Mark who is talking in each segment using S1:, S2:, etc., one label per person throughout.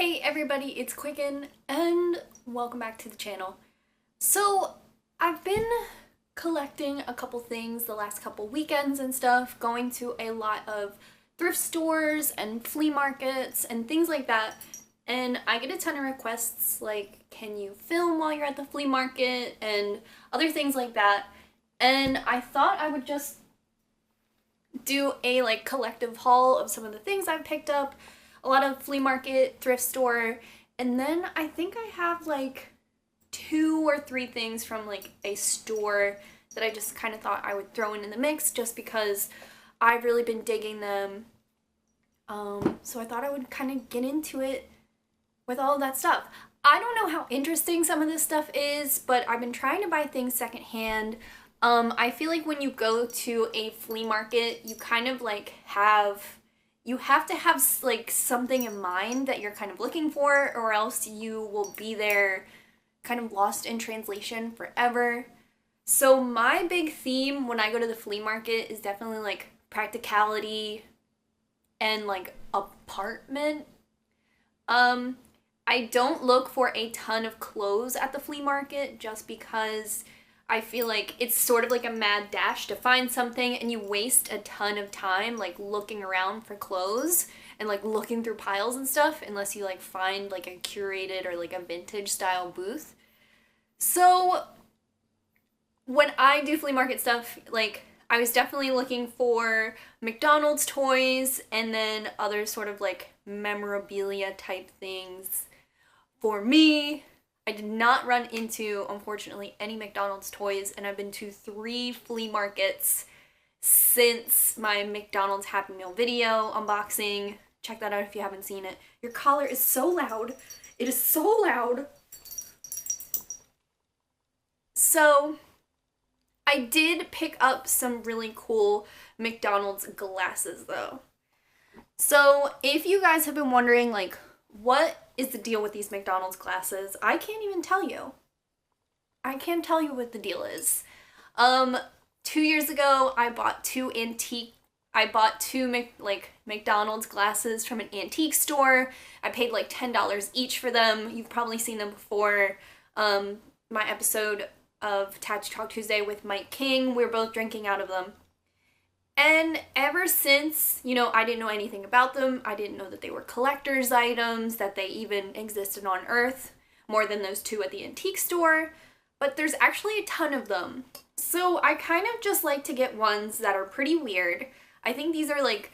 S1: Hey everybody, it's Quicken and welcome back to the channel. So I've been collecting a couple things the last couple weekends and stuff, going to a lot of thrift stores and flea markets and things like that, and I get a ton of requests like, can you film while you're at the flea market and other things like that, and I thought I would just do a collective haul of some of the things I've picked up. A lot of flea market, thrift store, and then I think I have like 2 or 3 things from like a store that I just kind of thought I would throw in the mix just because I've really been digging them. So I thought I would kind of get into it with all of that stuff. I don't know how interesting some of this stuff is, but I've been trying to buy things secondhand. I feel like when you go to a flea market, you kind of like you have to have like something in mind that you're kind of looking for, or else you will be there kind of lost in translation forever. So my big theme when I go to the flea market is definitely like practicality and like apartment. I don't look for a ton of clothes at the flea market just because I feel like it's sort of like a mad dash to find something, and you waste a ton of time like looking around for clothes and like looking through piles and stuff unless you like find like a curated or like a vintage style booth. So when I do flea market stuff, like I was definitely looking for McDonald's toys and then other sort of like memorabilia type things for me. I did not run into, unfortunately, any McDonald's toys, and I've been to 3 flea markets since my McDonald's Happy Meal video unboxing. Check that out if you haven't seen it. Your collar is so loud. It is so loud. So, I did pick up some really cool McDonald's glasses, though. So, if you guys have been wondering, like, what is the deal with these McDonald's glasses? I can't even tell you. I can't tell you what the deal is. 2 years ago, I bought two McDonald's glasses from an antique store. I paid like $10 each for them. You've probably seen them before. My episode of Tattoo Talk Tuesday with Mike King, we were both drinking out of them. And ever since, I didn't know anything about them. I didn't know that they were collector's items, that they even existed on Earth, more than those 2 at the antique store. But there's actually a ton of them. So I kind of just like to get ones that are pretty weird. I think these are like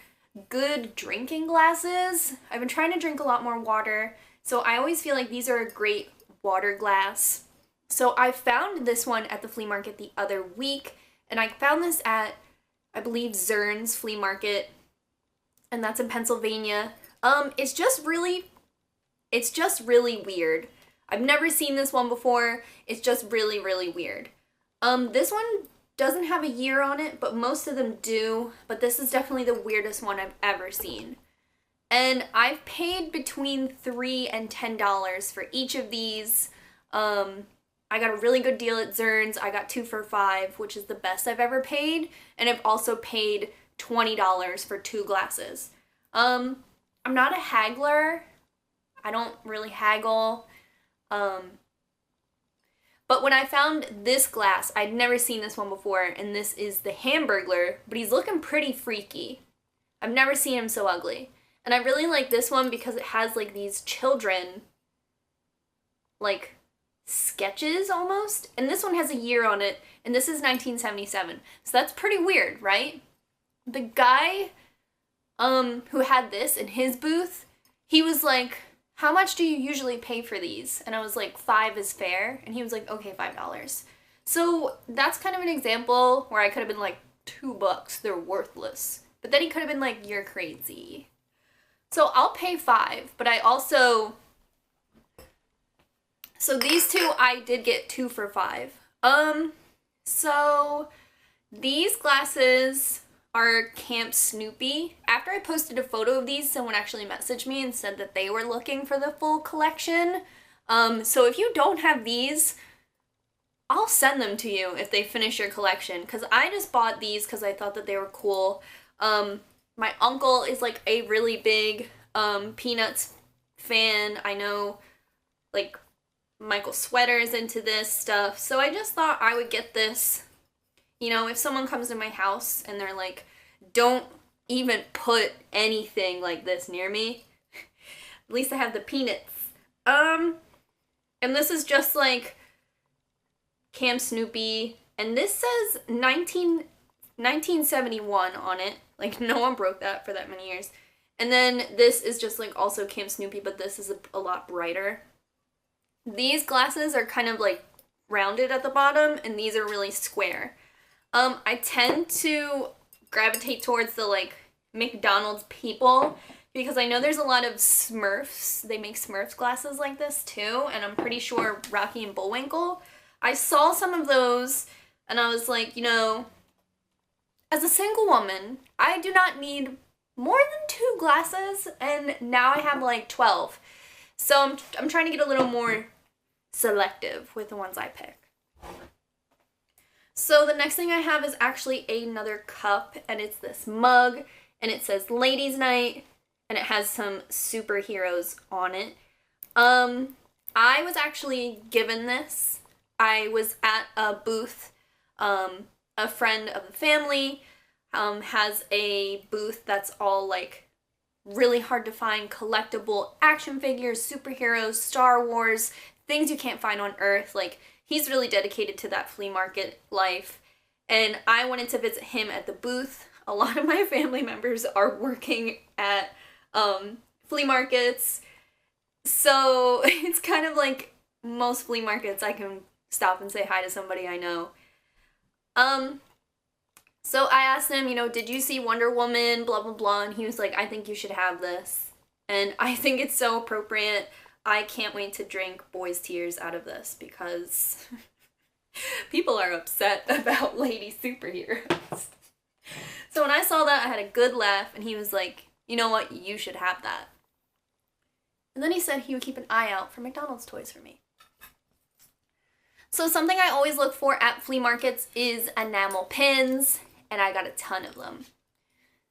S1: good drinking glasses. I've been trying to drink a lot more water, so I always feel like these are a great water glass. So I found this one at the flea market the other week, and I found this at, I believe, Zern's Flea Market, and that's in Pennsylvania. It's just really weird. I've never seen this one before. It's just really, really weird. This one doesn't have a year on it, but most of them do, but this is definitely the weirdest one I've ever seen. And I've paid between $3 and $10 for each of these. I got a really good deal at Zern's. I got 2 for $5, which is the best I've ever paid. And I've also paid $20 for 2 glasses. I'm not a haggler. I don't really haggle. But when I found this glass, I'd never seen this one before, and this is the Hamburglar, but he's looking pretty freaky. I've never seen him so ugly. And I really like this one because it has like these children, like, sketches almost, and this one has a year on it, and this is 1977, so that's pretty weird, right? The guy who had this in his booth, he was like, how much do you usually pay for these? And I was like, $5 is fair, and he was like, okay, $5. So that's kind of an example where I could have been like, $2, they're worthless, but then he could have been like, you're crazy. So I'll pay $5, but I also, so these 2 I did get 2 for $5. So these glasses are Camp Snoopy. After I posted a photo of these, someone actually messaged me and said that they were looking for the full collection. So if you don't have these, I'll send them to you if they finish your collection, because I just bought these because I thought that they were cool. My uncle is like a really big Peanuts fan. I know, like, Michael Sweater is into this stuff. So I just thought I would get this. You know, if someone comes to my house and they're like, don't even put anything like this near me. At least I have the peanuts. And this is just like Camp Snoopy. And this says 1971 on it. Like, no one broke that for that many years. And then this is just like also Camp Snoopy, but this is a lot brighter. These glasses are kind of like rounded at the bottom, and these are really square. I tend to gravitate towards the like McDonald's people because I know there's a lot of Smurfs. They make Smurfs glasses like this too, and I'm pretty sure Rocky and Bullwinkle. I saw some of those and I was like, you know, as a single woman, I do not need more than 2 glasses, and now I have like 12. So I'm trying to get a little more selective with the ones I pick. So the next thing I have is actually another cup, and it's this mug, and it says Ladies Night, and it has some superheroes on it. I was actually given this. I was at a booth. A friend of the family has a booth that's all like really hard to find collectible action figures, superheroes, Star Wars, things you can't find on Earth. Like, he's really dedicated to that flea market life, and I wanted to visit him at the booth. A lot of my family members are working at flea markets, so it's kind of like most flea markets I can stop and say hi to somebody I know. So I asked him, you know, did you see Wonder Woman, blah, blah, blah, and he was like, I think you should have this, and I think it's so appropriate. I can't wait to drink boys' tears out of this because people are upset about lady superheroes. So when I saw that, I had a good laugh, and he was like, you know what, you should have that. And then he said he would keep an eye out for McDonald's toys for me. So something I always look for at flea markets is enamel pins, and I got a ton of them.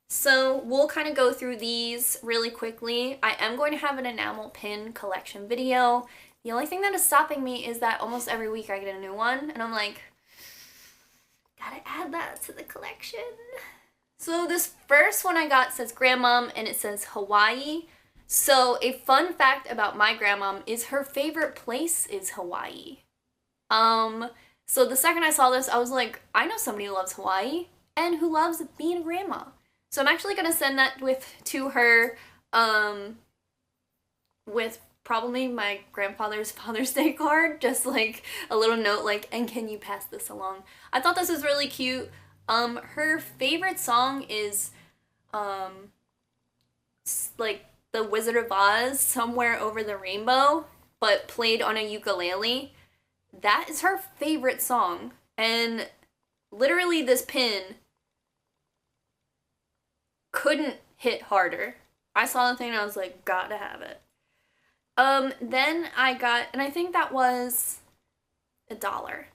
S1: So we'll kind of go through these really quickly. I am going to have an enamel pin collection video. The only thing that is stopping me is that almost every week I get a new one, and I'm like, gotta add that to the collection. So this first one I got says Grandmom, and it says Hawaii. So a fun fact about my grandmom is her favorite place is Hawaii. So the second I saw this, I was like, I know somebody who loves Hawaii and who loves being a grandma. So I'm actually going to send that to her, with probably my grandfather's Father's Day card, just like a little note like, and can you pass this along? I thought this was really cute. Her favorite song is, like the Wizard of Oz, Somewhere Over the Rainbow, but played on a ukulele. That is her favorite song, and literally this pin couldn't hit harder. I saw the thing and I was like, gotta have it. Then I got, and I think that was $1.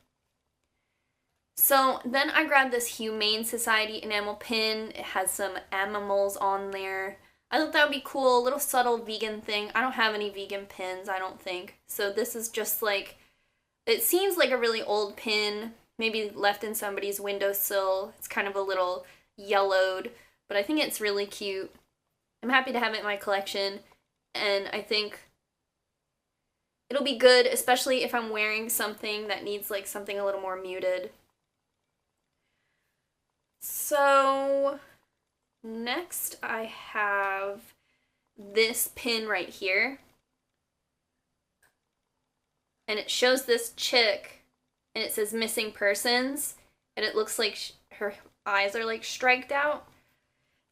S1: So then I grabbed this Humane Society enamel pin. It has some animals on there. I thought that would be cool, a little subtle vegan thing. I don't have any vegan pins, I don't think. So this is just like, it seems like a really old pin, maybe left in somebody's windowsill. It's kind of a little yellowed, but I think it's really cute. I'm happy to have it in my collection, and I think it'll be good, especially if I'm wearing something that needs like something a little more muted. So next I have this pin right here. And it shows this chick, and it says missing persons, and it looks like her eyes are like striked out.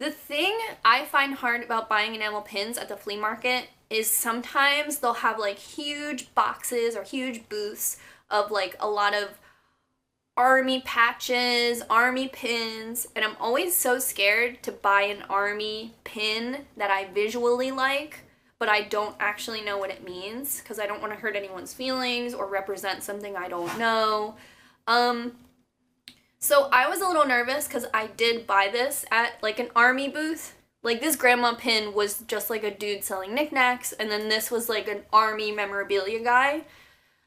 S1: The thing I find hard about buying enamel pins at the flea market is sometimes they'll have like huge boxes or huge booths of like a lot of army patches, army pins, and I'm always so scared to buy an army pin that I visually like, but I don't actually know what it means because I don't want to hurt anyone's feelings or represent something I don't know. So I was a little nervous because I did buy this at like an army booth, Like, this grandma pin was just like a dude selling knickknacks, and then this was like an army memorabilia guy.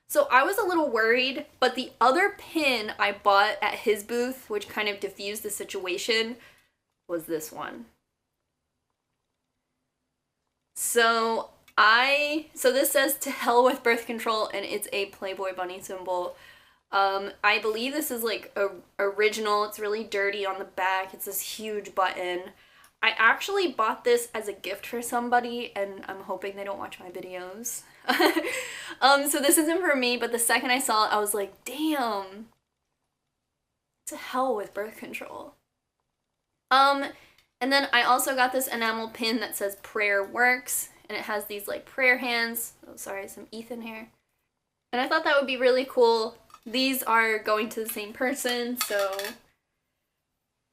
S1: So I was a little worried, but the other pin I bought at his booth, which kind of diffused the situation, was this one. So this says "to hell with birth control," and it's a Playboy bunny symbol. I believe this is like a original. It's really dirty on the back. It's this huge button. I actually bought this as a gift for somebody, and I'm hoping they don't watch my videos. So this isn't for me, but the second I saw it, I was like, damn. To hell with birth control. And then I also got this enamel pin that says "Prayer Works," and it has these like prayer hands. Oh, sorry, some Ethan here. And I thought that would be really cool. These are going to the same person, so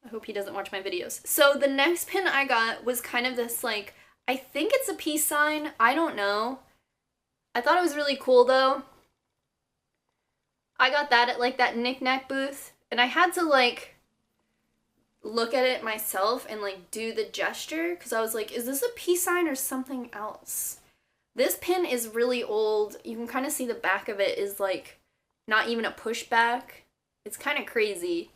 S1: I hope he doesn't watch my videos. So the next pin I got was kind of this, like, I think it's a peace sign. I don't know. I thought it was really cool, though. I got that at, like, that knick-knack booth, and I had to, like, look at it myself and, like, do the gesture, because I was like, is this a peace sign or something else? This pin is really old. You can kind of see the back of it is, like, not even a pushback. It's kind of crazy.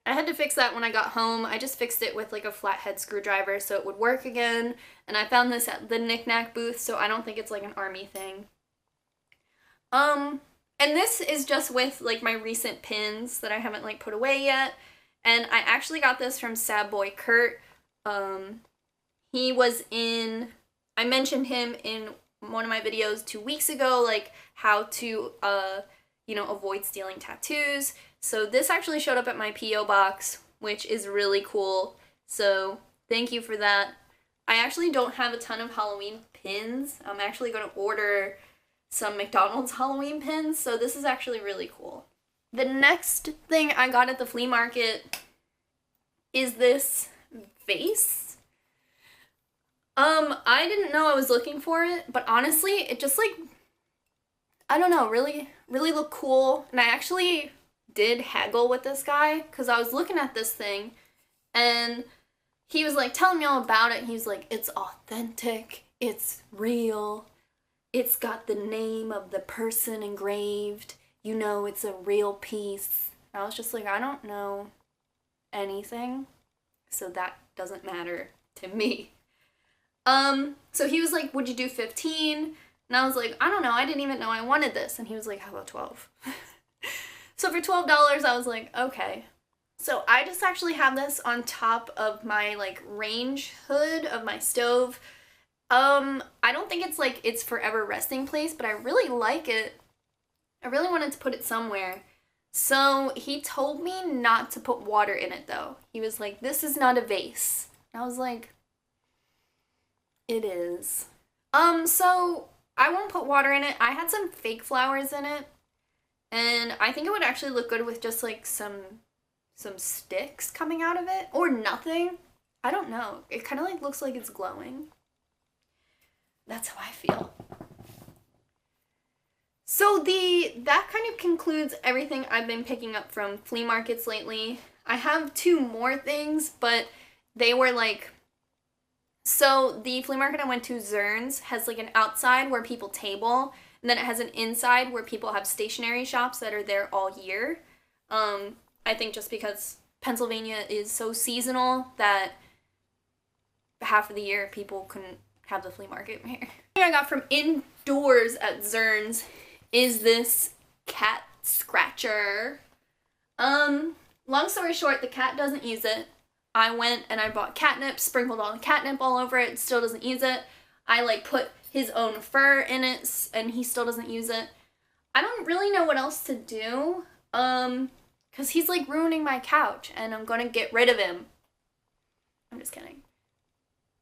S1: I had to fix that when I got home. I just fixed it with like a flathead screwdriver so it would work again. And I found this at the knick-knack booth, so I don't think it's like an army thing. And this is just with like my recent pins that I haven't like put away yet. And I actually got this from Sad Boy Kurt. He was in, I mentioned him in one of my videos 2 weeks ago, like how to, you know, avoid stealing tattoos. So this actually showed up at my P.O. box, which is really cool. So thank you for that. I actually don't have a ton of Halloween pins. I'm actually going to order some McDonald's Halloween pins. So this is actually really cool. The next thing I got at the flea market is this vase. I didn't know I was looking for it, but honestly, it just like, I don't know, really looked cool. And I actually did haggle with this guy because I was looking at this thing and he was like telling me all about it. He was like, it's authentic, it's real, it's got the name of the person engraved, you know, it's a real piece. I was just like, I don't know anything, so that doesn't matter to me. So he was like, would you do 15? And I was like, I don't know, I didn't even know I wanted this. And he was like, how about 12? So for $12, I was like, okay. So I just actually have this on top of my like range hood of my stove. I don't think it's like its forever resting place, but I really like it. I really wanted to put it somewhere. So he told me not to put water in it though. He was like, this is not a vase. And I was like, it is. So I won't put water in it. I had some fake flowers in it. And I think it would actually look good with just like some sticks coming out of it. Or nothing. I don't know. It kind of like looks like it's glowing. That's how I feel. So that kind of concludes everything I've been picking up from flea markets lately. I have 2 more things, but they were like, so the flea market I went to, Zern's, has like an outside where people table, and then it has an inside where people have stationery shops that are there all year. I think just because Pennsylvania is so seasonal that half of the year people couldn't have the flea market here. The thing I got from indoors at Zern's is this cat scratcher. Long story short, the cat doesn't use it. I went and I bought catnip, sprinkled all the catnip all over it, still doesn't use it. I like put his own fur in it and he still doesn't use it. I don't really know what else to do, cause he's like ruining my couch and I'm gonna get rid of him. I'm just kidding.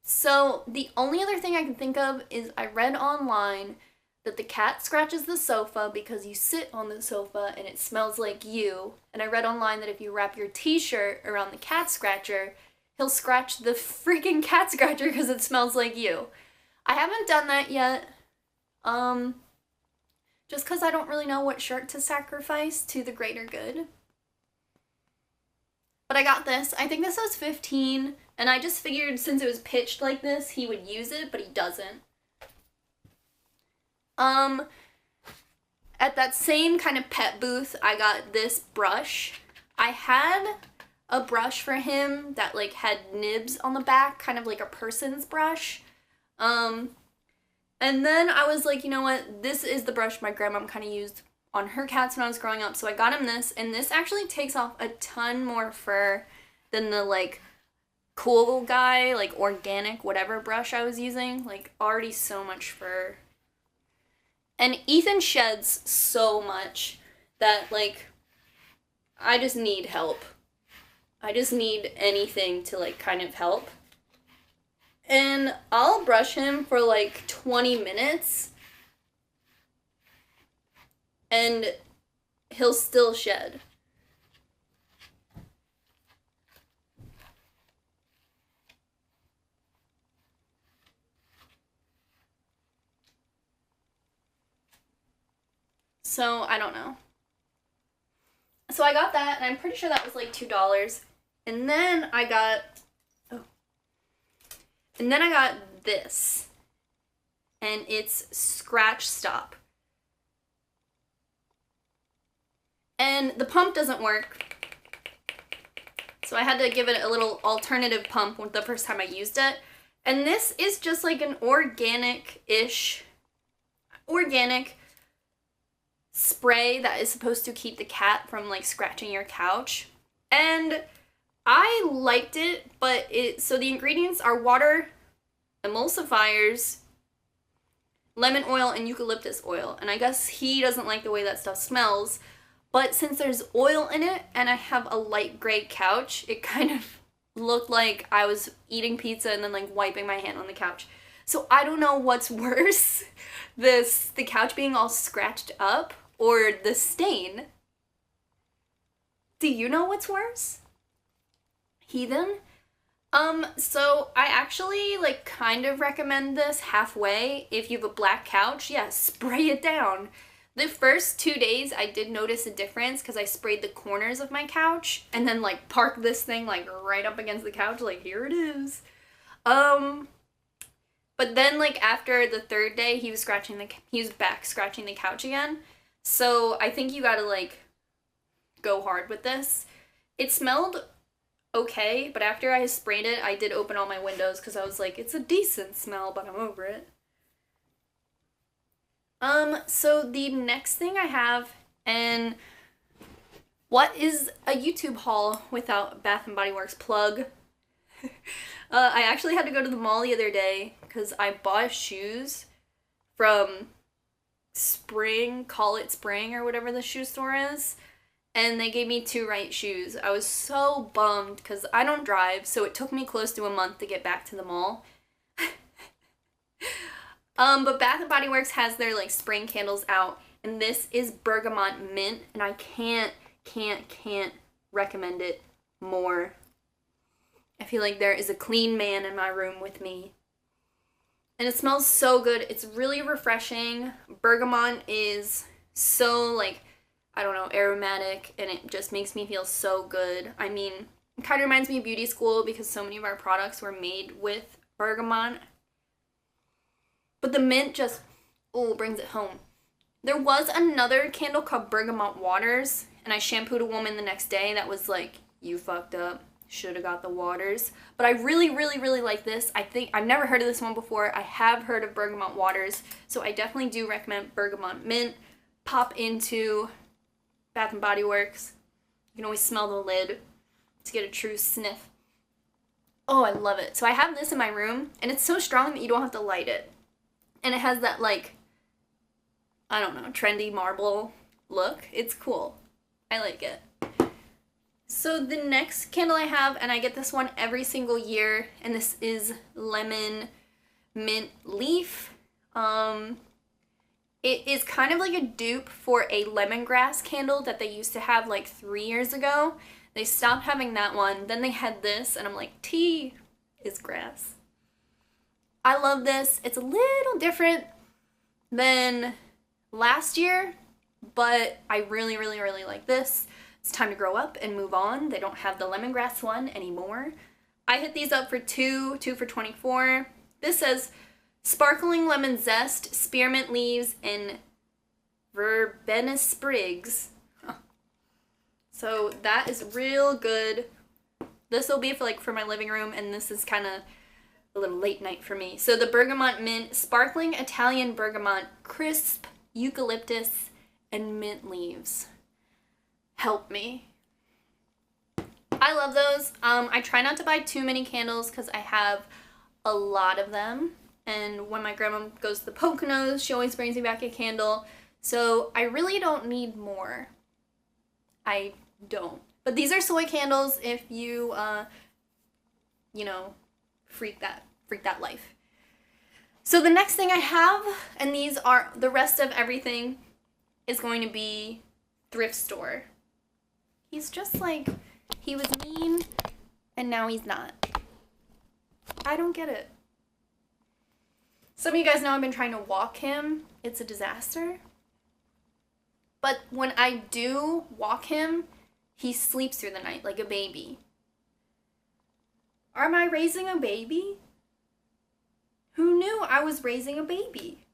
S1: So the only other thing I can think of is I read online that the cat scratches the sofa because you sit on the sofa and it smells like you. And I read online that if you wrap your t-shirt around the cat scratcher, he'll scratch the freaking cat scratcher because it smells like you. I haven't done that yet. Just because I don't really know what shirt to sacrifice to the greater good. But I got this. I think this was $15. And I just figured since it was pitched like this, he would use it, but he doesn't. At that same kind of pet booth, I got this brush. I had a brush for him that like had nibs on the back, kind of like a person's brush. And then I was like, you know what? This is the brush my grandma kind of used on her cats when I was growing up. So I got him this, and this actually takes off a ton more fur than the like cool guy, like organic whatever brush I was using. Like already so much fur. And Ethan sheds so much that like I just need help. I just need anything to like kind of help. And I'll brush him for like 20 minutes and he'll still shed. So, I don't know. So I got that, and I'm pretty sure that was like $2. And then I got, this. And it's Scratch Stop. And the pump doesn't work. So I had to give it a little alternative pump the first time I used it. And this is just like an organic spray that is supposed to keep the cat from like scratching your couch. And I liked it, but so the ingredients are water, emulsifiers, lemon oil, and eucalyptus oil. And I guess he doesn't like the way that stuff smells, but since there's oil in it and I have a light gray couch, it kind of looked like I was eating pizza and then like wiping my hand on the couch. So I don't know what's worse, the couch being all scratched up or the stain. Do you know what's worse? Heathen? So I actually like kind of recommend this halfway. If you have a black couch, yeah, spray it down. The first 2 days I did notice a difference because I sprayed the corners of my couch and then like parked this thing like right up against the couch, like here it is. But then like after the third day he was back scratching the couch again. So I think you gotta like go hard with this. It smelled okay, but after I sprayed it, I did open all my windows because I was like, it's a decent smell, but I'm over it. So the next thing I have, and what is a YouTube haul without Bath & Body Works plug? I actually had to go to the mall the other day because I bought shoes from Spring, Call It Spring, or whatever the shoe store is. And they gave me 2 right shoes. I was so bummed because I don't drive, so it took me close to a month to get back to the mall. But Bath & Body Works has their like spring candles out, and this is Bergamot Mint, and I can't recommend it more. I feel like there is a clean man in my room with me. And it smells so good. It's really refreshing. Bergamot is so like, I don't know, aromatic, and it just makes me feel so good. I mean, it kind of reminds me of beauty school because so many of our products were made with bergamot. But the mint just, brings it home. There was another candle called Bergamot Waters, and I shampooed a woman the next day that was like, you fucked up. Should have got the waters. But I really like this. I think I've never heard of this one before. I have heard of Bergamot Waters, so I definitely do recommend Bergamot Mint. Pop into Bath & Body Works. You can always smell the lid to get a true sniff. Oh, I love it. So I have this in my room, and it's so strong that you don't have to light it. And it has that, like, I don't know, trendy marble look. It's cool. I like it. So the next candle I have, and I get this one every single year, and this is Lemon Mint Leaf. It is kind of like a dupe for a lemongrass candle that they used to have like 3 years ago. They stopped having that one. Then they had this, and I'm like, tea is grass. I love this. It's a little different than last year, but I really like this. It's time to grow up and move on. They don't have the lemongrass one anymore. I hit these up for two for $24. This says sparkling lemon zest, spearmint leaves, and verbena sprigs. Huh. So that is real good. This will be for my living room, and this is kind of a little late night for me. So the bergamot mint, sparkling Italian bergamot, crisp eucalyptus, and mint leaves. Help me. I love those. I try not to buy too many candles because I have a lot of them. And when my grandma goes to the Poconos, she always brings me back a candle. So I really don't need more. I don't. But these are soy candles if you, you know, freak that life. So the next thing I have, and these are, the rest of everything is going to be thrift store. He's just like, he was mean and now he's not. I don't get it. Some of you guys know I've been trying to walk him. It's a disaster. But when I do walk him, he sleeps through the night like a baby. Am I raising a baby? Who knew I was raising a baby?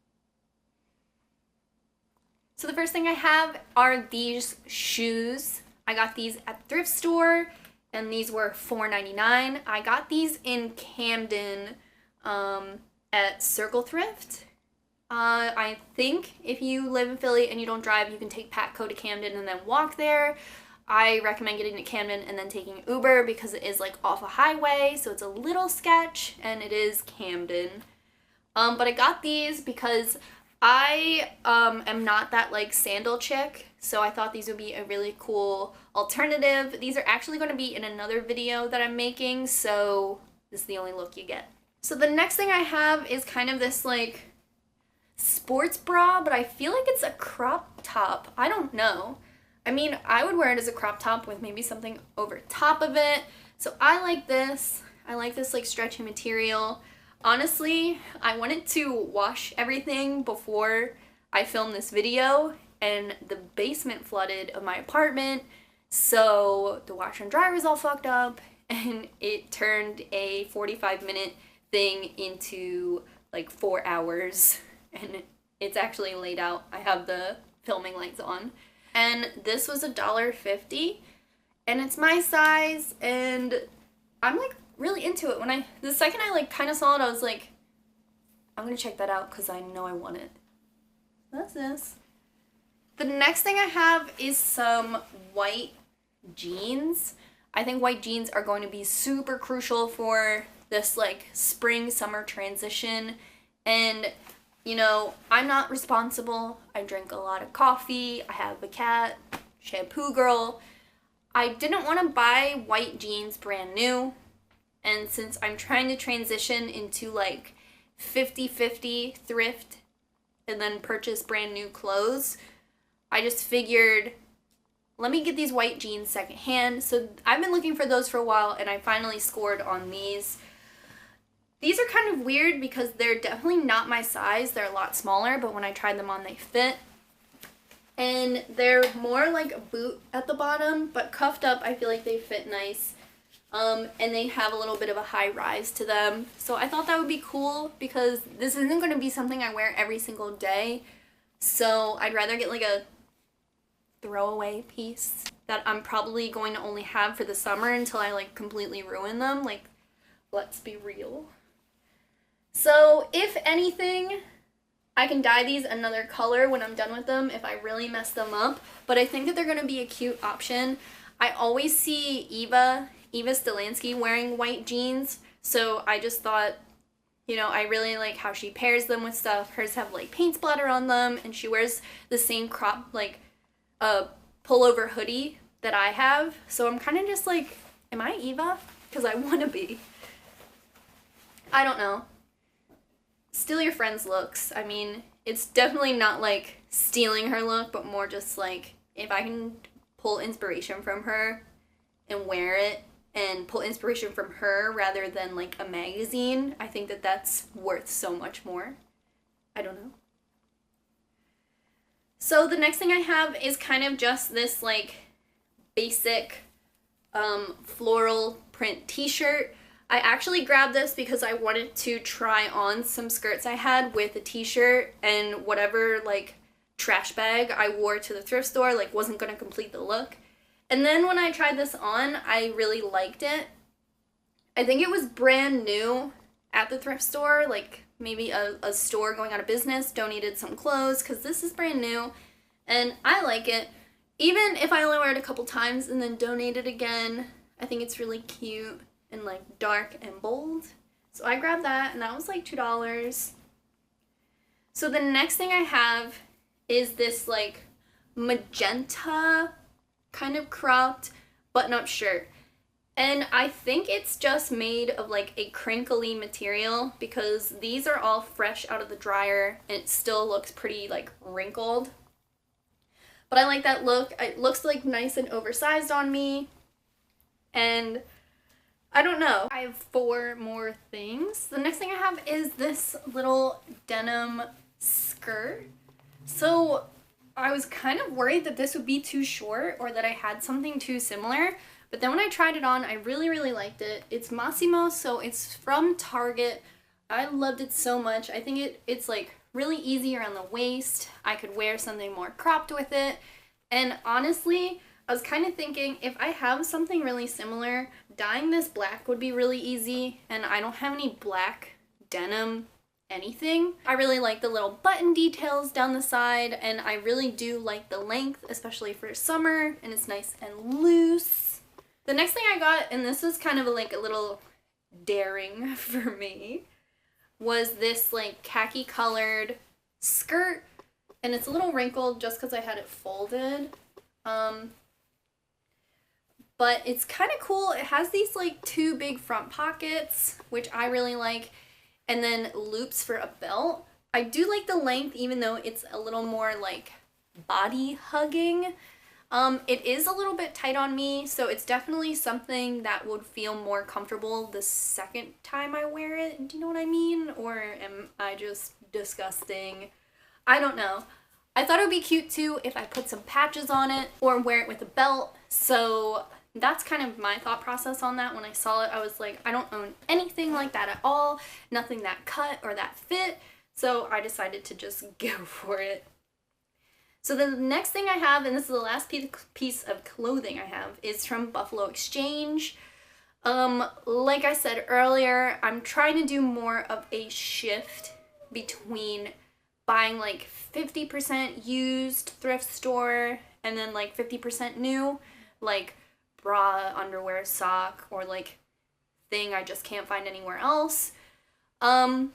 S1: So the first thing I have are these shoes. I got these at thrift store, and these were $4.99. I got these in Camden at Circle Thrift. I think if you live in Philly and you don't drive, you can take Patco to Camden and then walk there. I recommend getting to Camden and then taking Uber because it is like off a highway, so it's a little sketch, and it is Camden. But I got these because I am not that like sandal chick, so I thought these would be a really cool alternative. These are actually going to be in another video that I'm making, so this is the only look you get. So the next thing I have is kind of this like sports bra, but I feel like it's a crop top. I don't know. I mean, I would wear it as a crop top with maybe something over top of it. So I like this. I like this like stretchy material. Honestly, I wanted to wash everything before I filmed this video, and the basement flooded of my apartment, so the washer and dryer was all fucked up, and it turned a 45-minute thing into like 4 hours, and it's actually laid out. I have the filming lights on. And this was $1.50, and it's my size, and I'm like really into it. The second I like kind of saw it, I was like, I'm gonna check that out because I know I want it. That's this. The next thing I have is some white jeans. I think white jeans are going to be super crucial for this like spring summer transition, and you know, I'm not responsible. I drink a lot of coffee. I have a cat, shampoo girl. I didn't want to buy white jeans brand new. And since I'm trying to transition into like 50-50 thrift and then purchase brand new clothes, I just figured, let me get these white jeans secondhand. So I've been looking for those for a while, and I finally scored on these. These are kind of weird because they're definitely not my size. They're a lot smaller, but when I tried them on, they fit. And they're more like a boot at the bottom, but cuffed up, I feel like they fit nice. And they have a little bit of a high rise to them. So I thought that would be cool because this isn't going to be something I wear every single day. So I'd rather get like a throwaway piece that I'm probably going to only have for the summer until I like completely ruin them. Like, let's be real. So if anything, I can dye these another color when I'm done with them if I really mess them up. But I think that they're going to be a cute option. I always see Eva Stelansky wearing white jeans. So I just thought, you know, I really like how she pairs them with stuff. Hers have like paint splatter on them, and she wears the same crop, like pullover hoodie that I have. So I'm kind of just like, am I Eva? Because I want to be. I don't know. Steal your friend's looks. I mean, it's definitely not like stealing her look, but more just like if I can pull inspiration from her and wear it and pull inspiration from her rather than like a magazine, I think that that's worth so much more. I don't know. So the next thing I have is kind of just this like basic floral print t-shirt. I actually grabbed this because I wanted to try on some skirts I had with a t-shirt, and whatever like trash bag I wore to the thrift store like wasn't going to complete the look. And then when I tried this on, I really liked it. I think it was brand new at the thrift store, like maybe a store going out of business donated some clothes, because this is brand new and I like it. Even if I only wear it a couple times and then donate it again, I think it's really cute and like dark and bold. So I grabbed that, and that was like $2. So the next thing I have is this like magenta kind of cropped button-up shirt. And I think it's just made of like a crinkly material, because these are all fresh out of the dryer and it still looks pretty like wrinkled. But I like that look. It looks like nice and oversized on me. And I don't know. I have 4 more things. The next thing I have is this little denim skirt. So I was kind of worried that this would be too short or that I had something too similar. But then when I tried it on, I really, really liked it. It's Massimo, so it's from Target. I loved it so much. I think it's like really easy around the waist. I could wear something more cropped with it. And honestly, I was kind of thinking, if I have something really similar, dyeing this black would be really easy, and I don't have any black denim anything. I really like the little button details down the side, and I really do like the length, especially for summer, and it's nice and loose. The next thing I got, and this was kind of like a little daring for me, was this like khaki colored skirt, and it's a little wrinkled just because I had it folded. But it's kind of cool. It has these like 2 big front pockets, which I really like, and then loops for a belt. I do like the length, even though it's a little more like body hugging. It is a little bit tight on me, so it's definitely something that would feel more comfortable the second time I wear it. Do you know what I mean? Or am I just disgusting? I don't know. I thought it would be cute too if I put some patches on it or wear it with a belt. So that's kind of my thought process on that. When I saw it, I was like, I don't own anything like that at all. Nothing that cut or that fit. So I decided to just go for it. So the next thing I have, and this is the last piece of clothing I have, is from Buffalo Exchange. Like I said earlier, I'm trying to do more of a shift between buying like 50% used thrift store and then like 50% new, like bra, underwear, sock, or like thing I just can't find anywhere else. I'm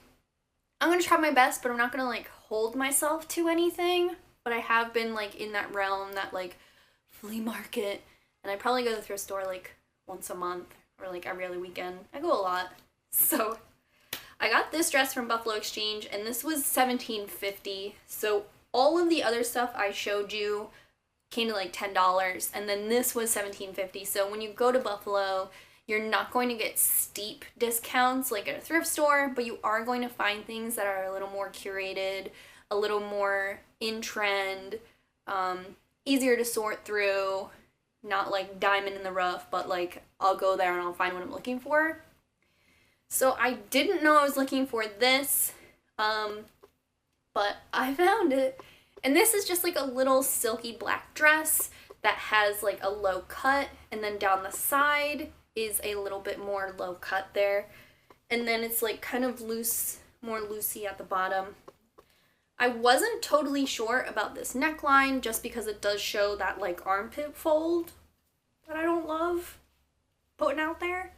S1: gonna try my best, but I'm not gonna like hold myself to anything. But I have been like in that realm, that like flea market, and I probably go to the thrift store like once a month or like every other weekend. I go a lot. So I got this dress from Buffalo Exchange, and this was $17.50. So all of the other stuff I showed you came to like $10, and then this was $17.50. So when you go to Buffalo, you're not going to get steep discounts like at a thrift store, but you are going to find things that are a little more curated, a little more in trend, easier to sort through, not like diamond in the rough, but like I'll go there and I'll find what I'm looking for. So I didn't know I was looking for this, but I found it. And this is just like a little silky black dress that has like a low cut, and then down the side is a little bit more low cut there. And then it's like kind of loose, more loosey at the bottom. I wasn't totally sure about this neckline just because it does show that like armpit fold that I don't love putting out there.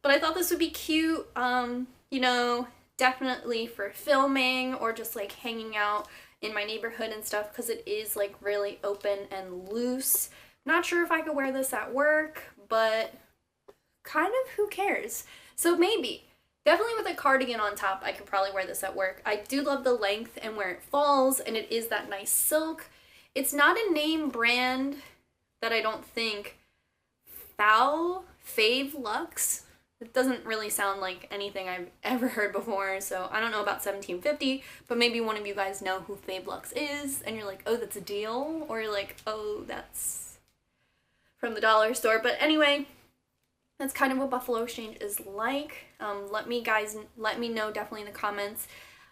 S1: But I thought this would be cute, you know, definitely for filming or just like hanging out in my neighborhood and stuff, because it is like really open and loose. Not sure if I could wear this at work, but kind of who cares? So maybe. Definitely with a cardigan on top, I could probably wear this at work. I do love the length and where it falls, and it is that nice silk. It's not a name brand that I don't think. Fave Luxe. It doesn't really sound like anything I've ever heard before, so I don't know about $17.50, but maybe one of you guys know who Fave Luxe is, and you're like, oh, that's a deal, or you're like, oh, that's from the dollar store. But anyway, That's kind of what Buffalo Exchange is like. Let me know definitely in the comments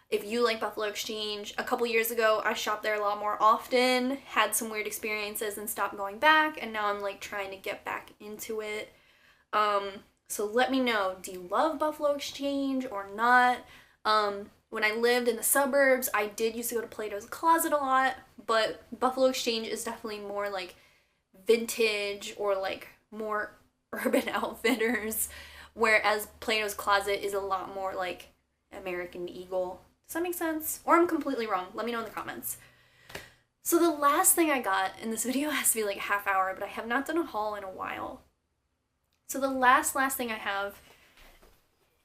S1: if you like Buffalo Exchange. A couple years ago, I shopped there a lot more often, had some weird experiences and stopped going back, and now I'm like trying to get back into it. So let me know, do you love Buffalo Exchange or not? When I lived in the suburbs, I did used to go to Plato's Closet a lot, but Buffalo Exchange is definitely more like vintage or like more Urban Outfitters, whereas Plato's Closet is a lot more like American Eagle. Does that make sense? Or I'm completely wrong. Let me know in the comments. So the last thing I got, and this video has to be like a half hour, but I have not done a haul in a while. So the last thing I have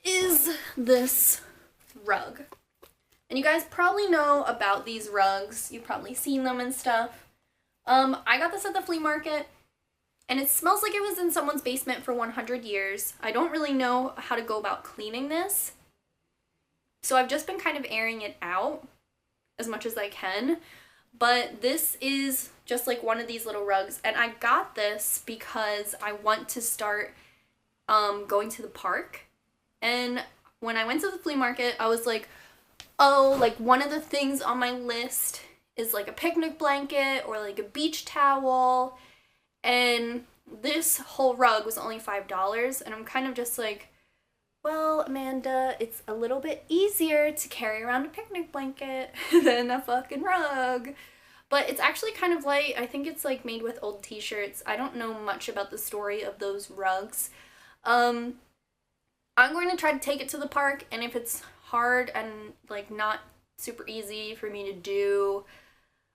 S1: is this rug. And you guys probably know about these rugs. You've probably seen them and stuff. I got this at the flea market, and it smells like it was in someone's basement for 100 years. I don't really know how to go about cleaning this, so I've just been kind of airing it out as much as I can. But this is just like one of these little rugs, and I got this because I want to start going to the park. And when I went to the flea market, I was like, oh, like one of the things on my list is like a picnic blanket or like a beach towel, and this whole rug was only $5, and I'm kind of just like, well, Amanda, it's a little bit easier to carry around a picnic blanket than a fucking rug. But it's actually kind of light. I think it's like made with old t-shirts. I don't know much about the story of those rugs. I'm going to try to take it to the park, and if it's hard and like not super easy for me to do,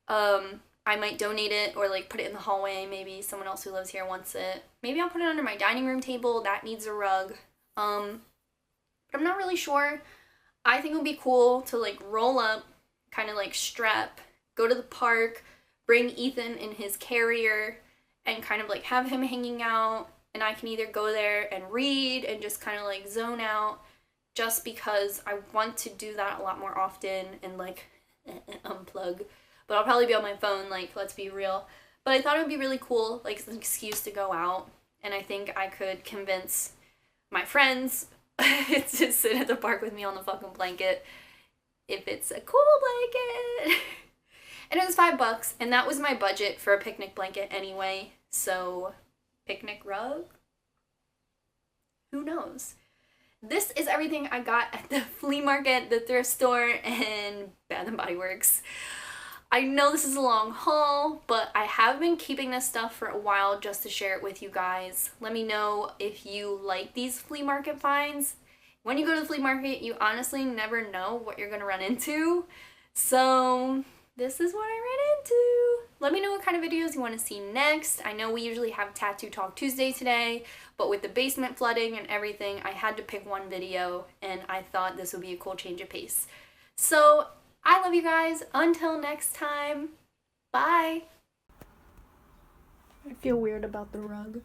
S1: I might donate it or like put it in the hallway. Maybe someone else who lives here wants it. Maybe I'll put it under my dining room table. That needs a rug. But I'm not really sure. I think it would be cool to like roll up, kind of like strap, go to the park, bring Ethan in his carrier, and kind of like have him hanging out, and I can either go there and read and just kind of like zone out, just because I want to do that a lot more often and like unplug. But I'll probably be on my phone, like, let's be real. But I thought it would be really cool, like, as an excuse to go out, and I think I could convince my friends to sit at the park with me on the fucking blanket if it's a cool blanket. And it was $5, and that was my budget for a picnic blanket anyway. So, picnic rug? Who knows? This is everything I got at the flea market, the thrift store, and Bath and Body Works. I know this is a long haul, but I have been keeping this stuff for a while just to share it with you guys. Let me know if you like these flea market finds. When you go to the flea market, you honestly never know what you're going to run into. So this is what I ran into. Let me know what kind of videos you want to see next. I know we usually have Tattoo Talk Tuesday today, but with the basement flooding and everything, I had to pick one video, and I thought this would be a cool change of pace. So I love you guys. Until next time, bye. I feel weird about the rug.